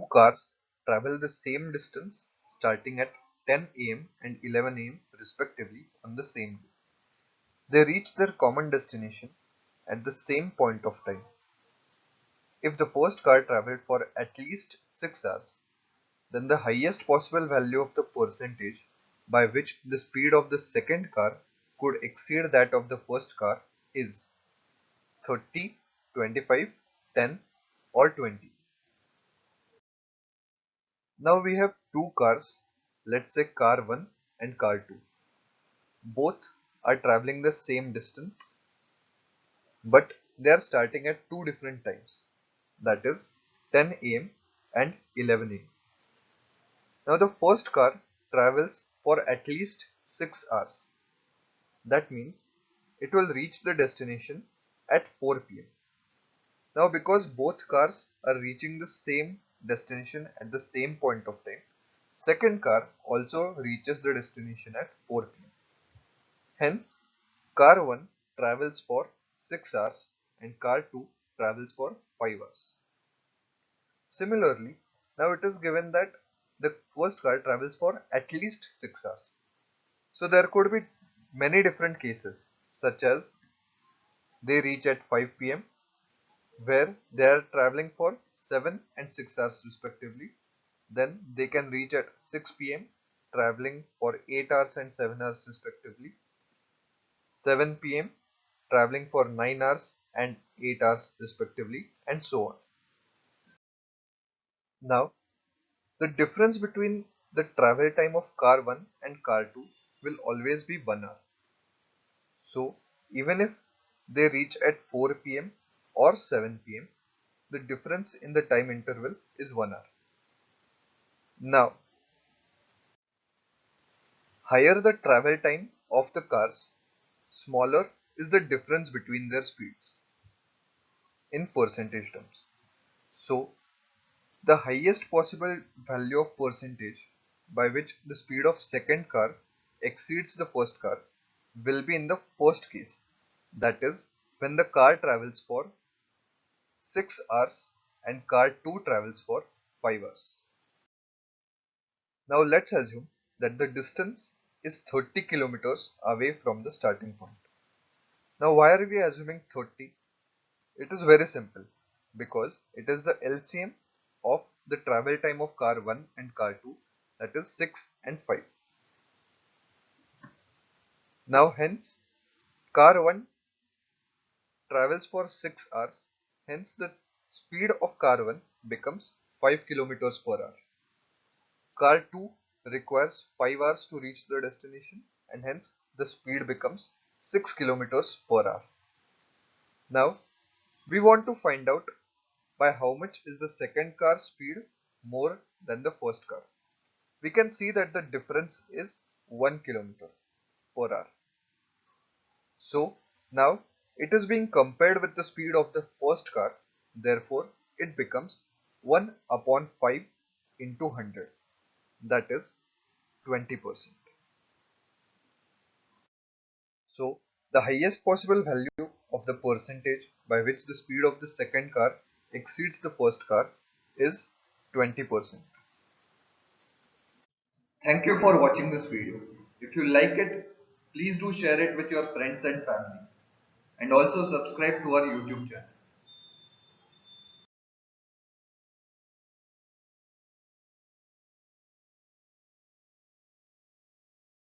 cars travel the same distance starting at 10 a.m. and 11 a.m. respectively on the same day. They reach their common destination at the same point of time. If the first car traveled for at least 6 hours, then the highest possible value of the percentage by which the speed of the second car could exceed that of the first car is 30, 25, 10 or 20. Now we have two cars, let's say car 1 and car 2. Both are traveling the same distance, but they are starting at two different times, that is 10 a.m. and 11 a.m. Now the first car travels for at least 6 hours. That means it will reach the destination at 4 p.m. Now because both cars are reaching the same destination at the same point of time, second car also reaches the destination at 4 p.m. Hence, car 1 travels for 6 hours and car 2 travels for 5 hours. Similarly, now it is given that the first car travels for at least 6 hours. So there could be many different cases, such as they reach at 5 p.m. where they are traveling for 7 and 6 hours respectively. Then they can reach at 6 p.m. traveling for 8 hours and 7 hours respectively. 7 p.m. traveling for 9 hours and 8 hours respectively, and so on. Now, the difference between the travel time of car 1 and car 2 will always be 1 hour. So, even if they reach at 4 p.m. or 7 p.m., the difference in the time interval is 1 hour. Now, higher the travel time of the cars, smaller is the difference between their speeds in percentage terms. So, the highest possible value of percentage by which the speed of second car exceeds the first car will be in the first case, that is when the car travels for 6 hours and car 2 travels for 5 hours. Now let's assume that the distance is 30 kilometers away from the starting point. Now why are we assuming 30? It is very simple, because it is the LCM of the travel time of car 1 and car 2, that is 6 and 5. Now hence car 1 travels for 6 hours, hence the speed of car 1 becomes 5 kilometers per hour. Car 2 requires 5 hours to reach the destination, and hence the speed becomes 6 kilometers per hour. Now we want to find out by how much is the second car speed more than the first car. We can see that the difference is 1 kilometer per hour. So now it is being compared with the speed of the first car, therefore it becomes 1 upon 5 into 100, that is 20%. So the highest possible value of the percentage by which the speed of the second car exceeds the first car is 20%. Thank you for watching this video. If you like it, please do share it with your friends and family, and also subscribe to our YouTube channel.